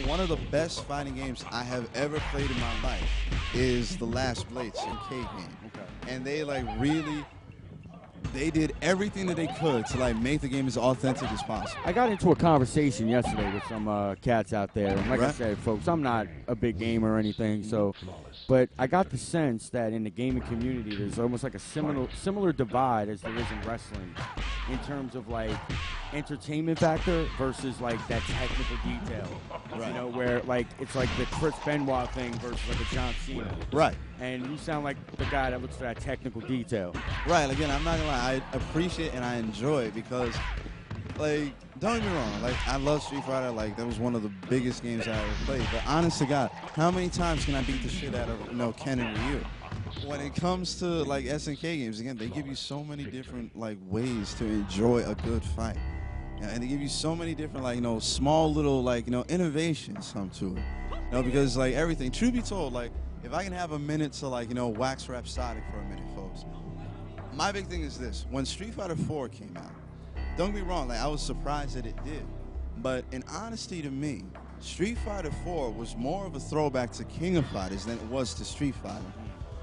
one of the best fighting games I have ever played in my life is the Last Blades arcade game. Okay. And they like really, they did everything that they could to like make the game as authentic as possible. I got into a conversation yesterday with some cats out there, and like I said, folks, I'm not a big gamer or anything, so, but I got the sense that in the gaming community, there's almost like a similar divide as there is in wrestling, in terms of like entertainment factor versus like that technical detail. Right. You know, where like it's like the Chris Benoit thing versus like a John Cena. Right. And you sound like the guy that looks for that technical detail. Right. Again, I'm not gonna lie. I appreciate and I enjoy it because, like, don't get me wrong. Like, I love Street Fighter. Like, that was one of the biggest games I ever played. But honest to God, how many times can I beat the shit out of Ken and Ryu? When it comes to like SNK games, again, they give you so many different like ways to enjoy a good fight. And they give you so many different, like, small little, like, innovations come to it. Because, like, everything, truth be told, like, if I can have a minute to, like, wax rhapsodic for a minute, folks. My big thing is this. When Street Fighter 4 came out, don't get me wrong, like, I was surprised that it did. But in honesty to me, Street Fighter 4 was more of a throwback to King of Fighters than it was to Street Fighter.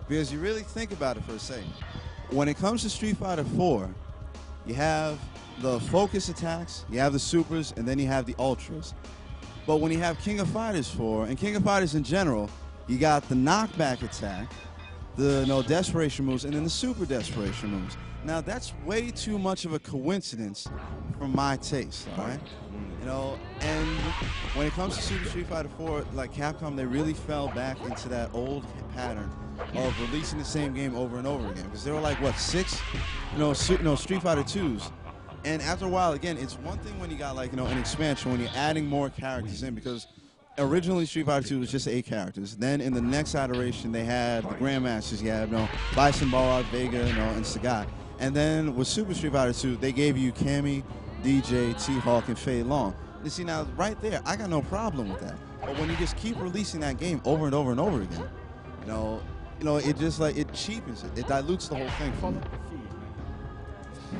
Because you really think about it for a second. When it comes to Street Fighter 4, you have the focus attacks, you have the supers, and then you have the ultras. But when you have King of Fighters 4, and King of Fighters in general, you got the knockback attack, the desperation moves, and then the super desperation moves. Now, that's way too much of a coincidence for my taste, all right? And when it comes to Super Street Fighter 4, like Capcom, they really fell back into that old pattern of releasing the same game over and over again. Because there were like, what, 6, Street Fighter 2s. And after a while, again, it's one thing when you got like, an expansion, when you're adding more characters in, because originally Street Fighter 2 was just 8 characters. Then in the next iteration, they had the Grandmasters. You had, Bison, Balrog, Vega, and Sagat. And then with Super Street Fighter 2, they gave you Cammy, DJ, T-Hawk, and Fei Long. You see, now, right there, I got no problem with that. But when you just keep releasing that game over and over and over again, it just, like, it cheapens it. It dilutes the whole thing for me.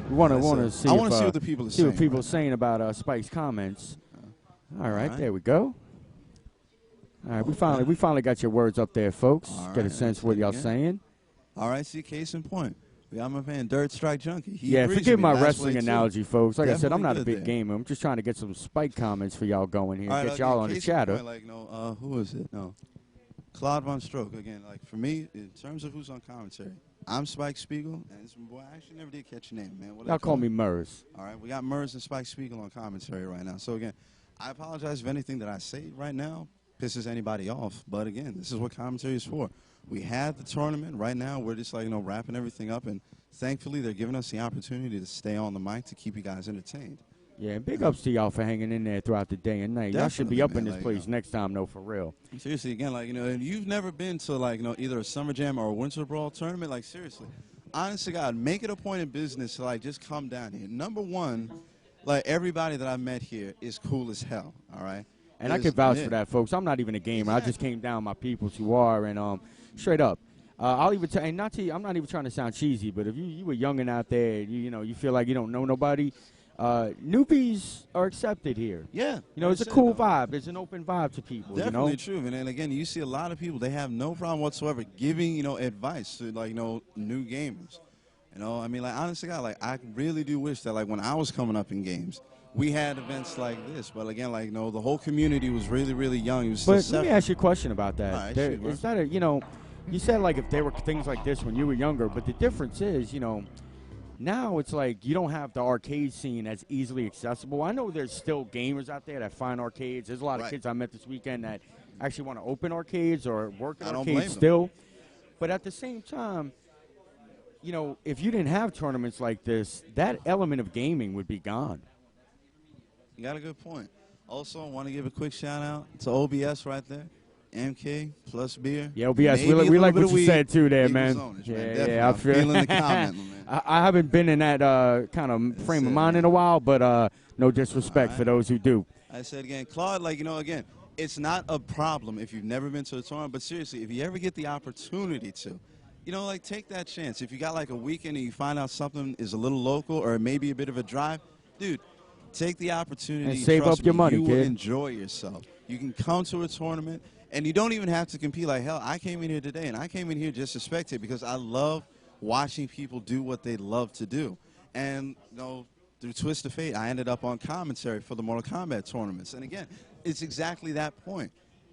We want to see. I want to see what the people are saying. See what people are saying about Spike's comments. All right, there we go. All right, we finally got your words up there, folks. Get a sense of what y'all saying. All right, see, case in point. We got my man, Dirt Strike Junkie. Yeah, forgive my wrestling analogy, folks. Like I said, I'm not a big there. gamer. I'm just trying to get some Spike comments for y'all going here. All right, get y'all on the chatter. Who is it? No. Claude Von Stroke. Again, like, for me, in terms of who's on commentary, I'm Spike Spiegel, and this boy, I actually never did catch your name, man. Y'all call me Murs. All right, we got Murs and Spike Spiegel on commentary right now. So, again, I apologize if anything that I say right now pisses anybody off. But, again, this is what commentary is for. We had the tournament. Right now, we're just, like, wrapping everything up, and thankfully, they're giving us the opportunity to stay on the mic to keep you guys entertained. Yeah, big ups to y'all for hanging in there throughout the day and night. Y'all should be up in this place next time, though, for real. Seriously, again, like, if you've never been to, like, either a Summer Jam or a Winter Brawl tournament, like, seriously, honest to God, make it a point of business to, like, just come down here. Number one, like, everybody that I've met here is cool as hell, all right? And I can vouch for that, folks. I'm not even a gamer. I just came down my peoples who are, and straight up. I'll even tell, and I'm not even trying to sound cheesy, but if you were youngin' out there, you feel like you don't know nobody, newbies are accepted here. Yeah. It's a cool vibe. There's an open vibe to people. Definitely true. And again, you see a lot of people, they have no problem whatsoever giving, advice to, like, new gamers. I mean, like, honestly, God, like, I really do wish that, like, when I was coming up in games, we had events like this. But again, like, the whole community was really, really young. It was still let me ask you a question about that. All right, is that you said, like, if there were things like this when you were younger, but the difference is, now it's like you don't have the arcade scene as easily accessible. I know there's still gamers out there that find arcades. There's a lot of kids I met this weekend that actually want to open arcades or work in arcades still. But at the same time, if you didn't have tournaments like this, that element of gaming would be gone. You got a good point. Also, I want to give a quick shout-out to OBS right there. MK plus beer. Yeah, OBS. We like what you said too there, man. I feel feeling the comment, man. I haven't been in that kind of frame of mind in a while, but no disrespect for those who do. I said again, Claude, like, again, it's not a problem if you've never been to a tournament, but seriously, if you ever get the opportunity to, like, take that chance. If you got like a weekend and you find out something is a little local or maybe a bit of a drive, dude, take the opportunity. And save up your money, you kid. will enjoy yourself. You can come to a tournament, and you don't even have to compete. Like, hell, I came in here today, and I came in here just to spectate because I love watching people do what they love to do. And, you know, through Twist of Fate, I ended up on commentary for the Mortal Kombat tournaments. And, again, it's exactly that point.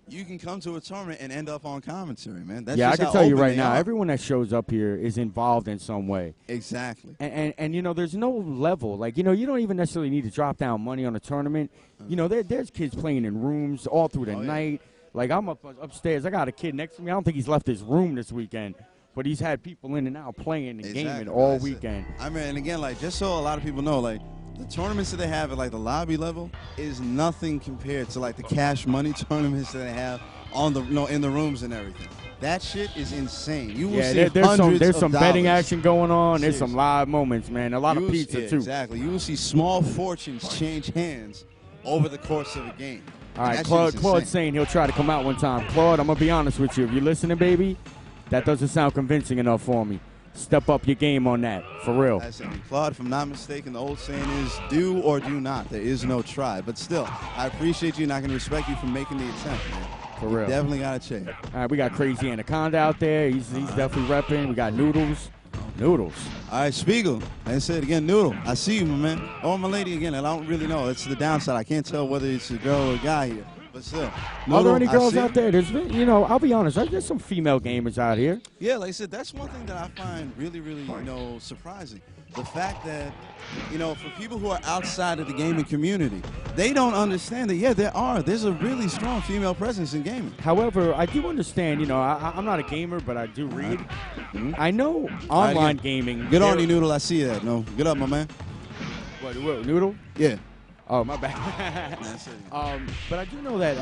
You can come to a tournament and end up on commentary, man. That's yeah, I just can how tell you open right they now, are. everyone that shows up here is involved in some way. Exactly. And you know, there's no level. Like, you know, you don't even necessarily need to drop down money on a tournament. You know, there's kids playing in rooms all through the night. Like, I'm upstairs. I got a kid next to me. I don't think he's left his room this weekend. But he's had people in and out playing and gaming all weekend. I mean, and again, like, just so a lot of people know, like, the tournaments that they have at, like, the lobby level is nothing compared to, like, the cash money tournaments that they have on the, in the rooms and everything. That shit is insane. You will see there's some betting dollars. action going on. There's Seriously. some live moments, man. A lot of pizza, too. Exactly. You will see small fortunes change hands over the course of a game. All right, Claude's saying he'll try to come out one time. Claude, I'm going to be honest with you. If you're listening, baby, that doesn't sound convincing enough for me. Step up your game on that, for real. That's it. Claude, if I'm not mistaken, the old saying is do or do not. There is no try. But still, I appreciate you and I can respect you for making the attempt, man. For real. Definitely got to check. All right, we got Crazy Anaconda out there. He's definitely repping. We got Noodles. Noodles. All right, Spiegel. Like I said again, Noodle. I see you, my man. Oh, my lady again, and I don't really know. It's the downside. I can't tell whether it's a girl or a guy here. But still. Noodle, are there any girls out there? There's been, you know, I'll be honest. There's some female gamers out here. Yeah, like I said, that's one thing that I find really, really, surprising. The fact that, for people who are outside of the gaming community, they don't understand that, there's a really strong female presence in gaming. However, I do understand, I'm not a gamer, but I do read. I know online gaming. Good on you, Noodle. I see that. No, good up, my man. What, Noodle? Yeah. Oh, my bad. But I do know that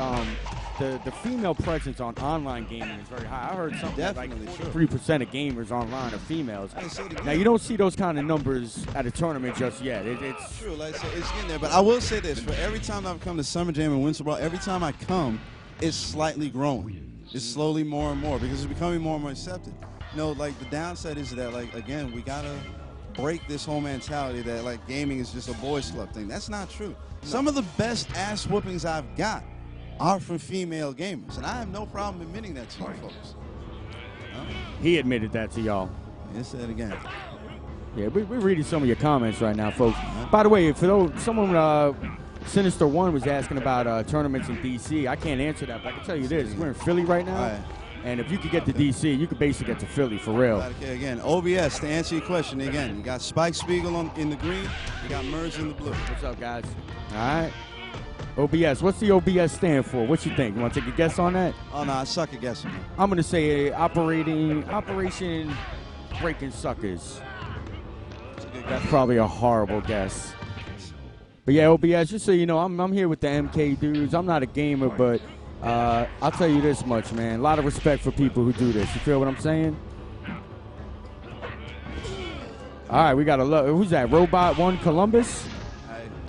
the female presence on online gaming is very high. I heard something like 3% of gamers online are females. Now, you don't see those kind of numbers at a tournament just yet. It's true. Like I said, it's getting there. But I will say this. For every time I've come to Summer Jam and Winter Brawl, every time I come, it's slightly growing. It's slowly more and more because it's becoming more and more accepted. Like the downside is that, like, again, we got to break this whole mentality that, like, gaming is just a boys club thing. That's not true. No. Some of the best ass whoopings I've got are from female gamers, and I have no problem admitting that to you folks. He admitted that to y'all. He said it again. Yeah, we're reading some of your comments right now, folks. By the way, for those, someone, Sinister One was asking about tournaments in D.C. I can't answer that, but I can tell you this. We're in Philly right now. And if you could get to D.C., you could basically get to Philly for real. Okay, again, OBS, to answer your question, again, you got Spike Spiegel in the green, you got Merge in the blue. What's up, guys? All right. OBS. What's the OBS stand for? What you think? You want to take a guess on that? Oh, no, I suck at guessing. I'm going to say Operation Breaking Suckers. That's probably a horrible guess. But yeah, OBS, just so you know, I'm here with the MK dudes. I'm not a gamer, but I'll tell you this much, man. A lot of respect for people who do this. You feel what I'm saying? All right, we got who's that? Robot One Columbus?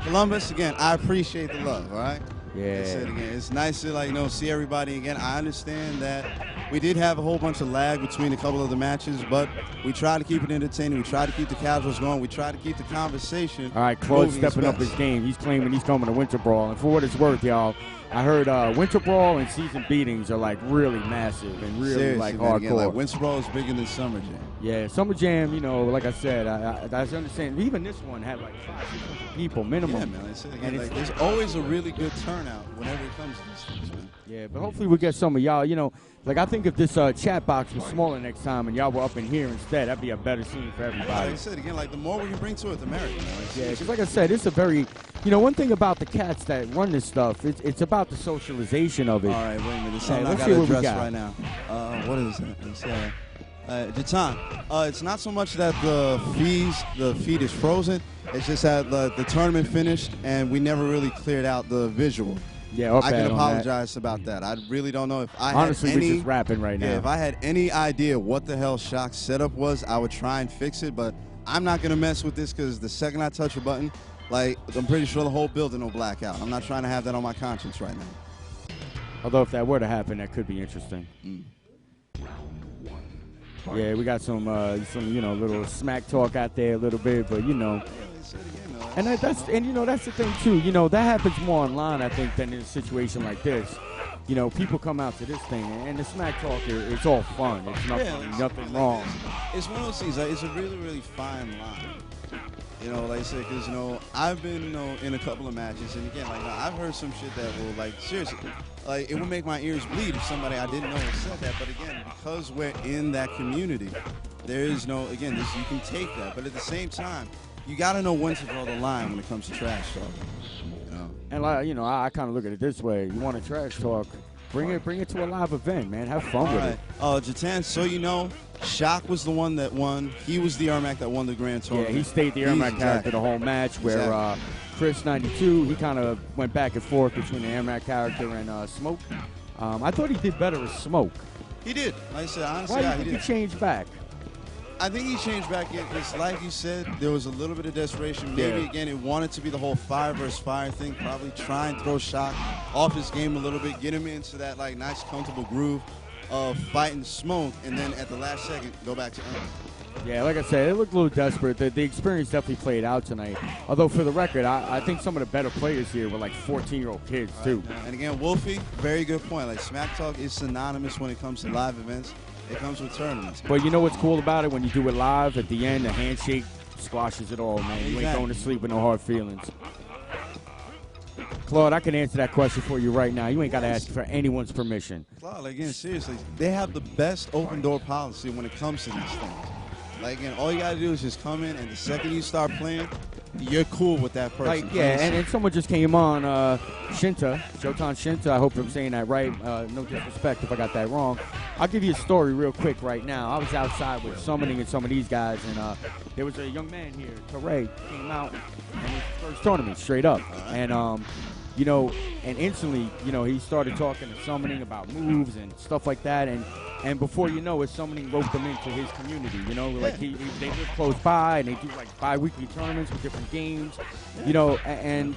Columbus, again, I appreciate the love, all right? Yeah. It's nice to, see everybody again. I understand that we did have a whole bunch of lag between a couple of the matches, but we try to keep it entertaining. We try to keep the casuals going. We try to keep the conversation. All right, Claude's stepping up his game. He's claiming he's coming to Winter Brawl. And for what it's worth, y'all, I heard Winter Brawl and season beatings are, like, really massive and really, seriously, like, man, hardcore. Again, like, Winter Brawl is bigger than Summer Jam. Yeah, Summer Jam, like I said, I understand. Even this one had, like, 500-600 people minimum. Yeah, man. Like I said, again, like, there's always a really good turnout whenever it comes to these things, man. Yeah, but hopefully we get some of y'all, like, I think if this chat box was smaller next time and y'all were up in here instead, that'd be a better scene for everybody. Like I said, again, like, the more we can bring to it, the merrier. Yeah, because like I said, it's a very, one thing about the cats that run this stuff, it's about the socialization of it. All right, wait a minute. There's something I got to address right now. What is it? It's, Jatan, it's not so much that the feed is frozen. It's just that the tournament finished and we never really cleared out the visual. Yeah, I can apologize about that. I really don't know if I honestly had any. We're just rapping right now. Yeah, if I had any idea what the hell Shock's setup was, I would try and fix it. But I'm not gonna mess with this because the second I touch a button, like, I'm pretty sure the whole building will black out. I'm not trying to have that on my conscience right now. Although if that were to happen, that could be interesting. Yeah, we got some little smack talk out there a little bit, but Yeah, they said again, though. And that's the thing too. That happens more online, I think, than in a situation like this. People come out to this thing, and the smack talk, it's all fun. It's nothing wrong. It's one of those things. Like, it's a really, really fine line. Like I said, because I've been in a couple of matches, and again, like I've heard some shit that will, like, seriously, like, it would make my ears bleed if somebody I didn't know said that. But again, because we're in that community, there is you can take that. But at the same time, you got to know when to draw the line when it comes to trash talk. And I kind of look at it this way: you want to trash talk, bring it to a live event, man. Have fun with it. Jatan, so Shock was the one that won. He was the Ermac that won the grand tournament. Yeah, he stayed the Ermac character the whole match. Where Chris 92, he kind of went back and forth between the Ermac character and Smoke. I thought he did better as Smoke. He did. Like I said, honestly, why did he change back? I think he changed back. It's like you said, there was a little bit of desperation. Maybe, again, it wanted to be the whole fire versus fire thing. Probably try and throw Shock off his game a little bit, get him into that, like, nice, comfortable groove of fighting Smoke, and then at the last second, go back to Ermac. Yeah, like I said, it looked a little desperate. The experience definitely played out tonight. Although, for the record, I think some of the better players here were, like, 14-year-old kids, too. And again, Wolfie, very good point. Like, Smack Talk is synonymous when it comes to live events. It comes with tournaments. But you know what's cool about it? When you do it live, at the end, the handshake squashes it all, man. You ain't going to sleep with no hard feelings. Claude, I can answer that question for you right now. You ain't got to ask for anyone's permission. Claude, again, seriously, they have the best open door policy when it comes to these things. Like, again, all you got to do is just come in, and the second you start playing, you're cool with that person. Like, yeah, and someone just came on, Shinta, Shotan Shinta. I hope I'm saying that right. No disrespect if I got that wrong. I'll give you a story real quick right now. I was outside with Summoning and some of these guys, and there was a young man here, Teray, came out, and his first tournament, straight up. And, and instantly, he started talking to Summoning about moves and stuff like that, and before you know it, Summoning roped them into his community, like they live close by, and they do like bi-weekly tournaments with different games, and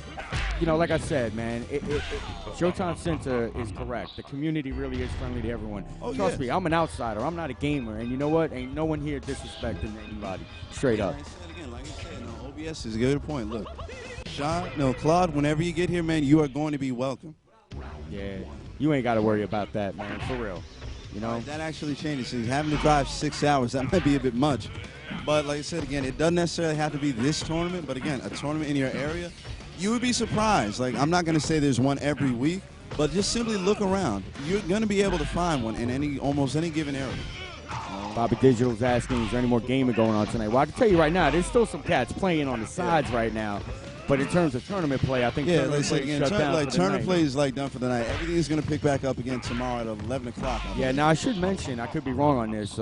like I said, man, Shotan Shinta is correct. The community really is friendly to everyone. Trust me, I'm an outsider. I'm not a gamer, and you know what? Ain't no one here disrespecting anybody. Straight up. Like I said, OBS is a good point. Look, Claude, whenever you get here, man, you are going to be welcome. Yeah, you ain't got to worry about that, man, for real. That actually changes things. Having to drive 6 hours, that might be a bit much. But like I said, again, it doesn't necessarily have to be this tournament, but again, a tournament in your area, you would be surprised. Like, I'm not going to say there's one every week, but just simply look around. You're going to be able to find one in almost any given area. Bobby Digital's asking, is there any more gaming going on tonight? Well, I can tell you right now, there's still some cats playing on the sides right now. But in terms of tournament play, I think tournament play is shut down for the tournament night. play is like done for the night. Everything is going to pick back up again tomorrow at 11 o'clock. Yeah, now I should mention, I could be wrong on this.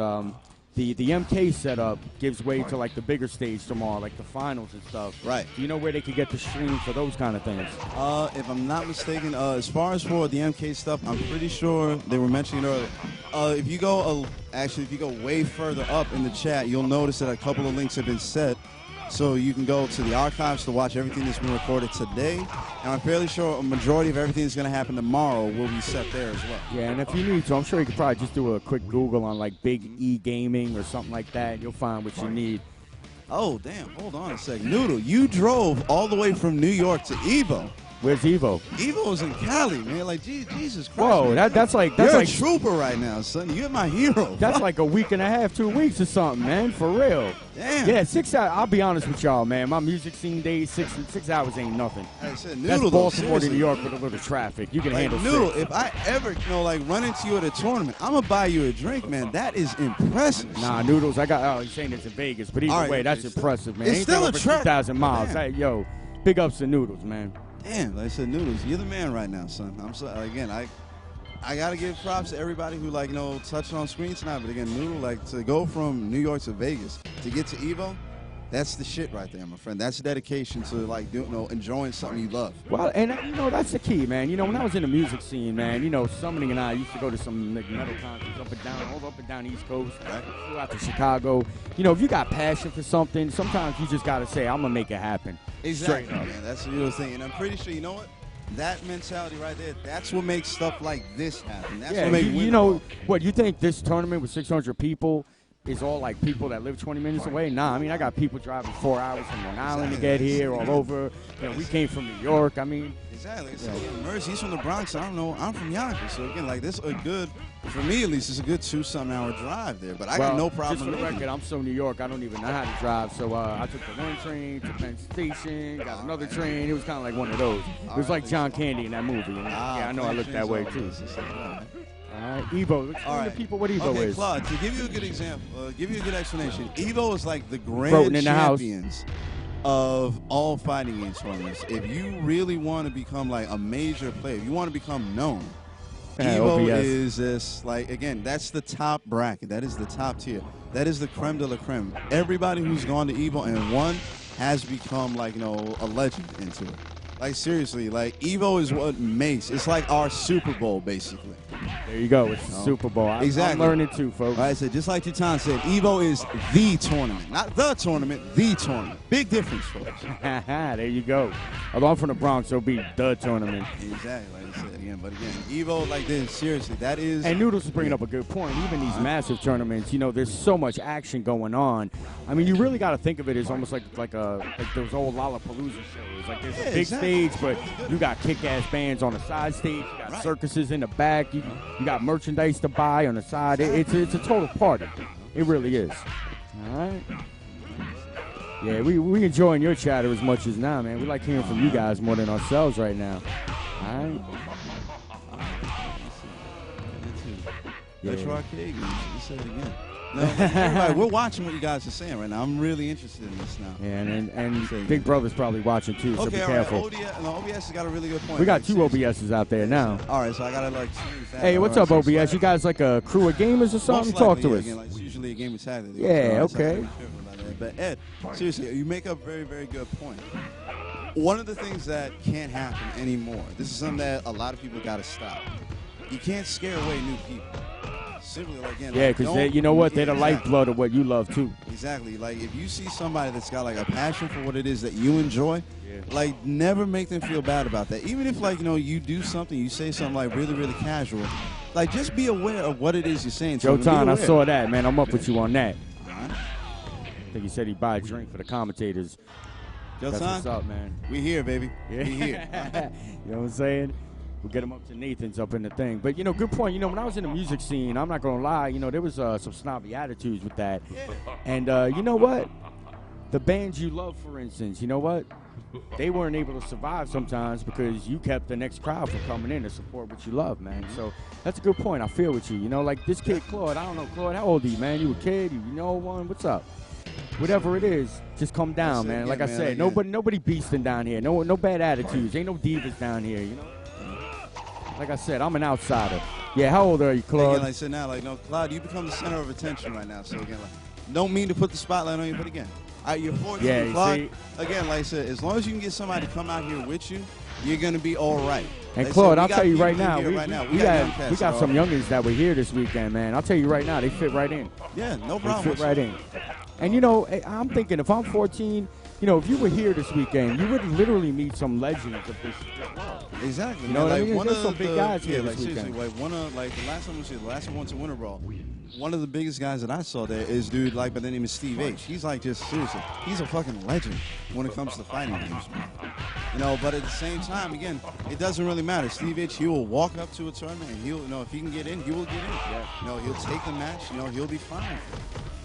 The MK setup gives way to like the bigger stage tomorrow, like the finals and stuff. Right. Do you know where they could get the stream for those kind of things? If I'm not mistaken, as far as for the MK stuff, I'm pretty sure they were mentioning earlier. If you go way further up in the chat, you'll notice that a couple of links have been set. So you can go to the archives to watch everything that's been recorded today. And I'm fairly sure a majority of everything that's going to happen tomorrow will be set there as well. Yeah, and if you need to, I'm sure you could probably just do a quick Google on like Big E Gaming or something like that, and you'll find what you need. Oh, damn. Hold on a second. Noodle, you drove all the way from New York to Evo. Where's Evo? Evo is in Cali, man. Like, Jesus Christ. Whoa, that's like you're a trooper right now, son. You're my hero. That's like a week and a half, 2 weeks or something, man. For real. Damn. Yeah, 6 hours. I'll be honest with y'all, man. My music scene days, six hours ain't nothing. I said, that's Noodle, Baltimore to New York with a little traffic. You can handle Noodle, 6. if I ever, run into you at a tournament, I'm going to buy you a drink, man. That is impressive. Nah, Noodles, he's saying it's in Vegas, but either way, that's impressive, man. It's still a trek. 2,000 miles. Hey, yo, big ups to Noodles, man. Damn, like I said, Noodles, you're the man right now, son. I'm so, again, I got to give props to everybody who, touched on screen tonight. But again, Noodle, to go from New York to Vegas to get to Evo, that's the shit right there, my friend. That's dedication to, enjoying something you love. Well, and, that's the key, man. When I was in the music scene, man, Summoning and I used to go to some metal concerts all up and down the East Coast, right? Flew out to Chicago. If you got passion for something, sometimes you just got to say, I'm going to make it happen. Exactly, man. That's the real thing. And I'm pretty sure, you know what? That mentality right there, that's what makes stuff like this happen. That's what makes what you think this tournament with 600 people, is all like people that live 20 minutes away. Nah, I mean, I got people driving 4 hours from Long Island to get here, all over. You know, we came from New York. I mean, exactly. So, Merz, he's from the Bronx. I don't know. I'm from Yonkers. So again, like this, a good, for me at least, it's a good 2-something hour drive there. But I got no problem. Just for the record, I'm so New York, I don't even know how to drive. So I took the one train to Penn Station, got another train. It was kind of like one of those. It was like John Candy in that movie. You know? Yeah, I know I look that way too. All right, Evo. Explain to people what Evo is. Claude, to give you a good example, give you a good explanation, Evo is like the grand champions of all fighting game tournaments. If you really want to become like a major player, if you want to become known, Evo is this, like, again, that's the top bracket. That is the top tier. That is the creme de la creme. Everybody who's gone to Evo and won has become, like, you know, a legend into it. Like, seriously, like, Evo is what makes, it's like our Super Bowl, basically. There you go. It's the Super Bowl. Exactly. I'm learning too, folks. All right, so just like Tutan said, Evo is the tournament. Not the tournament, the tournament. Big difference, folks. There you go. Although I'm from the Bronx, it'll be the tournament. Exactly, like I said again. But again, Evo like this, seriously, that is... And Noodles is bringing up a good point. Even these massive tournaments, you know, there's so much action going on. I mean, you really got to think of it as almost like those old Lollapalooza shows. Like there's a big stage, but you got kick-ass bands on the side stage. You got circuses in the back. You got merchandise to buy on the side. It's a total party. It really is. All right. Yeah, we enjoying your chatter as much as now, man. We like hearing from you guys more than ourselves right now. All right. Retro arcade games. You said it again. No, everybody, we're watching what you guys are saying right now. I'm really interested in this now. Yeah, and Big Brother's probably watching too, so be careful. OBS has got a really good point. We got 2 OBSs out there now. All right, so I got to like choose that. Hey, what's up, OBS? You guys like a crew of gamers or something? Talk to us. Again, like, it's usually a game of tag. Yeah, okay. But Ed, seriously, you make a very, very good point. One of the things that can't happen anymore, this is something that a lot of people got to stop. You can't scare away new people. Simply, like, again, yeah, because you know what? They're the lifeblood of what you love, too. Exactly. Like, if you see somebody that's got, like, a passion for what it is that you enjoy, like, never make them feel bad about that. Even if, like, you know, you do something, you say something, like, really, really casual, like, just be aware of what it is you're saying. Joe Ton, I saw that, man. I'm up with you on that. I think he said he'd buy a drink for the commentators. Joe Ton, what's up, man? We here, baby. Yeah. We here. You know what I'm saying? We'll get him up to Nathan's up in the thing. But, you know, good point. You know, when I was in the music scene, I'm not going to lie, you know, there was some snobby attitudes with that. And you know what? The bands you love, for instance, you know what? They weren't able to survive sometimes because you kept the next crowd from coming in to support what you love, man. So that's a good point. I feel with you. You know, like this kid, Claude. I don't know, Claude, how old are you, man? You a kid? You know one? What's up? Whatever it is, just come down, man. Like I said, nobody beasting down here. No bad attitudes. Ain't no divas down here, you know? Like I said, I'm an outsider. Yeah, how old are you, Claude? Again, like I said now, like, no, Claude, you become the center of attention right now. So, again, like, don't mean to put the spotlight on you, but again, you're 14, Claude. Again, like I said, as long as you can get somebody to come out here with you, you're going to be all right. And like Claude, I'll tell you right now, we got some youngins that were here this weekend, man. I'll tell you right now, they fit right in. Yeah, no problem. They fit right in. And, you know, I'm thinking if I'm 14, you know, if you were here this weekend, you would literally meet some legends of this world. Exactly. You know what I mean? There's some big guys here this weekend. Like the last time we was here, the last time we went to Winter Brawl, one of the biggest guys that I saw there is dude like by the name of Steve H. He's like just seriously, he's a fucking legend when it comes to fighting games, man. You know, but at the same time, again, it doesn't really matter. Steve H. He will walk up to a tournament and he'll, you know, if he can get in, he will get in. Yeah. You know, he'll take the match. You know, he'll be fine.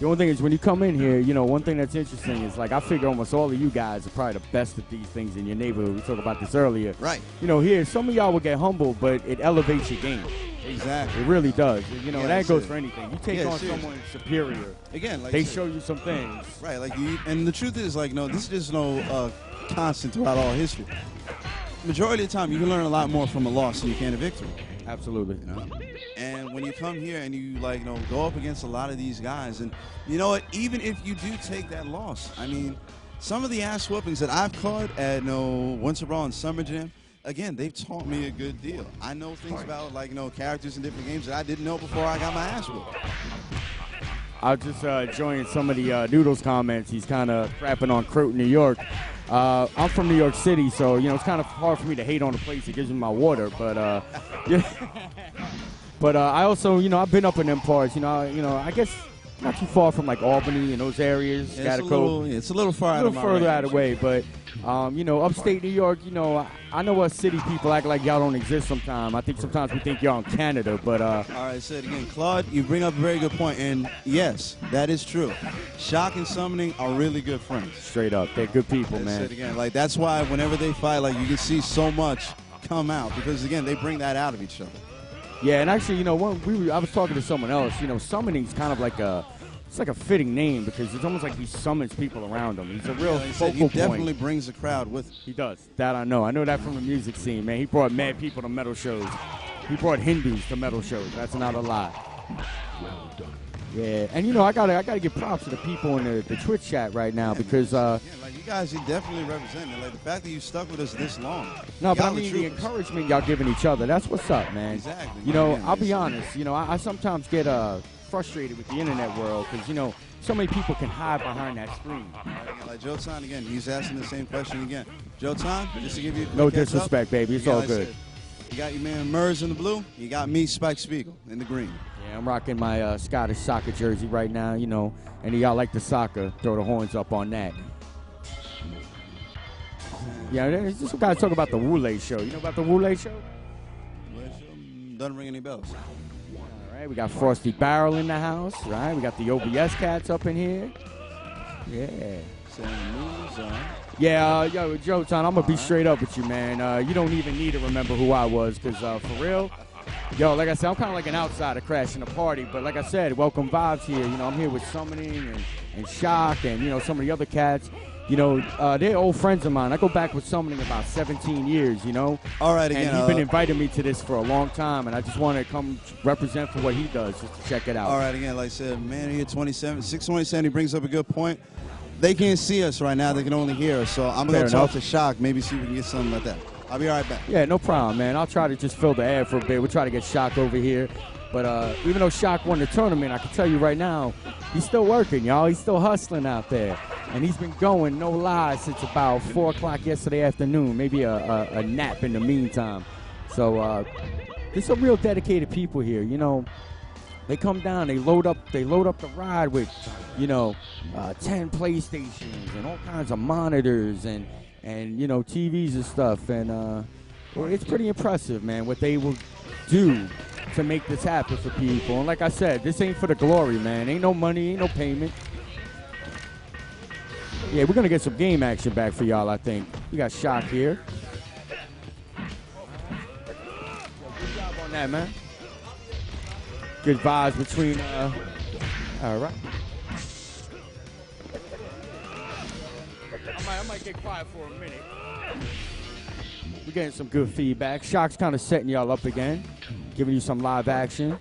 The only thing is when you come in here, you know, one thing that's interesting is, like, I figure almost all of you guys are probably the best at these things in your neighborhood. We talked about this earlier. Right. You know, here, some of y'all will get humbled, but it elevates your game. Exactly. It really does. You know, that goes for anything. You take on someone superior. Again, like they show you some things. Right. Like you, and the truth is, like, no, this is just no constant throughout all history. Majority of the time, you can learn a lot more from a loss than you can a victory. Absolutely. You know? And when you come here and you, like, you know, go up against a lot of these guys, and you know what, even if you do take that loss, I mean, some of the ass whoopings that I've caught at Winter Brawl and Summer Jam, again, they've taught me a good deal. I know things about, like, you know, characters in different games that I didn't know before I got my ass whooped. I'll just join some of the Noodles comments. He's kind of crapping on Croton, New York. I'm from New York City, so, you know, it's kind of hard for me to hate on a place that gives me my water. But, yeah. But I also, you know, I've been up in them parts. You know, I guess not too far from like Albany and those areas. Yeah, it's a little far out of my further range. out of the way, but upstate New York, I know us city people act like y'all don't exist sometimes. I think sometimes we think y'all in Canada, but All right, say it again. Claude, you bring up a very good point, and yes, that is true. Shock and Summoning are really good friends. straight up, they're good people, Say man. it again. Like, that's why whenever they fight, like, you can see so much come out because, again, they bring that out of each other. Yeah, and actually, I was talking to someone else. Summoning's kind of like it's like a fitting name because it's almost like he summons people around him. He's a real Like I said, focal he point. definitely brings the crowd with him. He does. That I know. I know that from the music scene, man. He brought mad people to metal shows. He brought Hindus to metal shows. That's not a lie. Yeah, and I gotta give props to the people in the Twitch chat right now because Like, you guys, you definitely represent it. Like, the fact that you stuck with us this long. no, but I y'all mean the troopers. encouragement y'all giving each other. That's what's up, man. Exactly. I'll be honest. I sometimes get frustrated with the internet world because so many people can hide behind that screen. Like Joe Tan again, he's asking the same question again. Joe Tan, just to give you a No quick heads up, disrespect, baby. It's you all guys good. said, you got your man Mers in the blue. You got me, Spike Spiegel, in the green. Yeah, I'm rocking my Scottish soccer jersey right now. Any of y'all like the soccer, throw the horns up on that. Yeah, just gotta talk about the Wule show. You know about the Wule show? Doesn't ring any bells. All right, we got Frosty Barrel in the house, right? We got the OBS cats up in here. Yeah. Saying moves on. Yeah, Joe Ton, I'm going to be straight up with you, man. You don't even need to remember who I was because, for real, like I said, I'm kind of like an outsider crashing the party. But like I said, welcome vibes here. I'm here with Summoning and Shock and, some of the other cats. They're old friends of mine. I go back with Summoning about 17 years, All right, again. And he's been inviting me to this for a long time, and I just want to come represent for what he does, just to check it out. All right, again, like I said, man here 627, he brings up a good point. They can't see us right now. They can only hear us. So I'm going Fair to talk enough. to Shock, maybe see if we can get something like that. I'll be right back. Yeah, no problem, man. I'll try to just fill the air for a bit. We'll try to get Shock over here. But even though Shock won the tournament, I can tell you right now, he's still working, y'all. He's still hustling out there. And he's been going, no lies, since about 4 o'clock yesterday afternoon, maybe a nap in the meantime. So there's some real dedicated people here, They come down, they load up the ride with, 10 PlayStations and all kinds of monitors and TVs and stuff. And it's pretty impressive, man, what they will do to make this happen for people. And like I said, this ain't for the glory, man. Ain't no money, ain't no payment. Yeah, we're going to get some game action back for y'all, I think. We got Shock here. Good job on that, man. Good vibes between, all right. I might get quiet for a minute. We're getting some good feedback. Shock's kind of setting y'all up again, giving you some live action.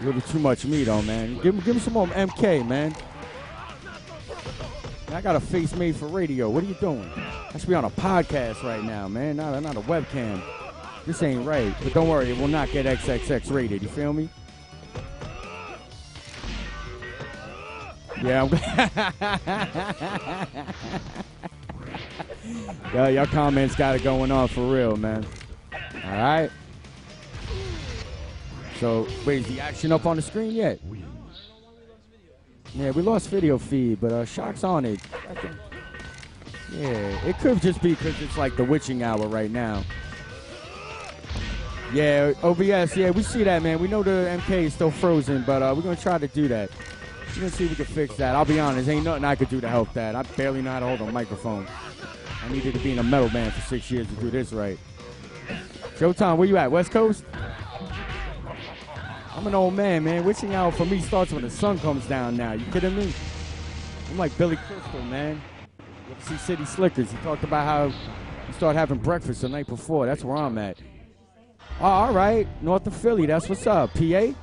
A little too much me, though, man. Give me some more MK, man. I got a face made for radio. What are you doing? I should be on a podcast right now, man, not a webcam. This ain't right. But don't worry, it will not get XXX rated. You feel me? Yeah. Y'all comments got it going on for real, man. All right. So, wait, is the action up on the screen yet? Yeah, we lost video feed, but Shock's on it. Yeah, it could just be because it's like the witching hour right now. Yeah, OBS, yeah, we see that, man. We know the MK is still frozen, but we're going to try to do that. We're going to see if we can fix that. I'll be honest, ain't nothing I could do to help that. I barely know how to hold a microphone. I needed to be in a metal band for 6 years to do this right. Showtime, where you at, West Coast? I'm an old man, man. Witching hour for me starts when the sun comes down now. You kidding me? I'm like Billy Crystal, man. You ever see City Slickers? He talked about how you start having breakfast the night before. That's where I'm at. Oh, all right. North of Philly. That's what's up. PA?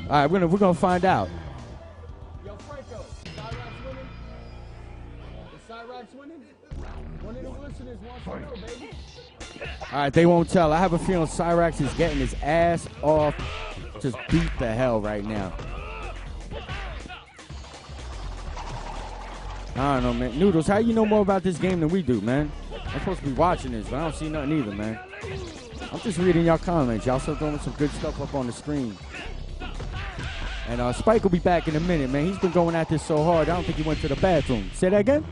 All right, we're gonna find out. Yo, Franco, Cyrax winning? Is Cyrax winning? One of the listeners wants to know, baby. All right, they won't tell. I have a feeling Cyrax is getting his ass off. Just beat the hell right now. I don't know, man. Noodles, how you know more about this game than we do, man? I'm supposed to be watching this, but I don't see nothing either, man. I'm just reading y'all comments. Y'all still throwing some good stuff up on the screen. And Spike will be back in a minute, man. He's been going at this so hard, I don't think he went to the bathroom. Say that again?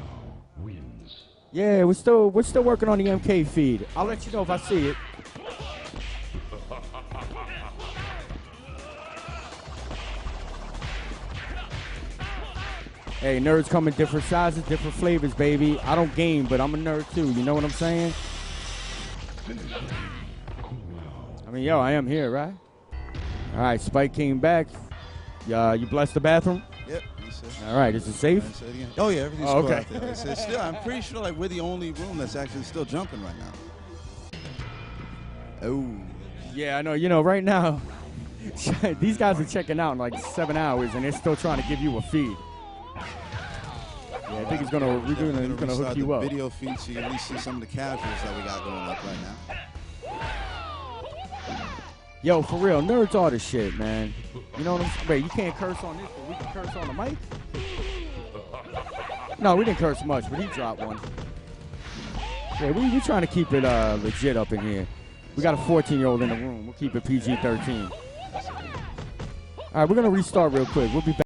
Yeah, we're still working on the MK feed. I'll let you know if I see it. Hey, nerds come in different sizes, different flavors, baby. I don't game, but I'm a nerd too. You know what I'm saying? I mean, yo, I am here, right? All right, Spike came back. You blessed the bathroom? Yep. All right, is it safe? Oh yeah, everything's cool okay. out there. It's still, I'm pretty sure like we're the only room that's actually still jumping right now. Oh. Yeah, I know. You know, right now, these guys are checking out in like 7 hours, and they're still trying to give you a feed. Yeah, I think he's gonna hook you up. Video feed so you can at least see some of the casuals that we got going up right now. Yo, for real, nerds are the shit, man. You know what I'm saying? Wait, you can't curse on this, but we can curse on the mic? No, we didn't curse much, but he dropped one. Yeah, we trying to keep it legit up in here. We got a 14-year-old in the room. We'll keep it PG-13. All right, we're going to restart real quick. We'll be back.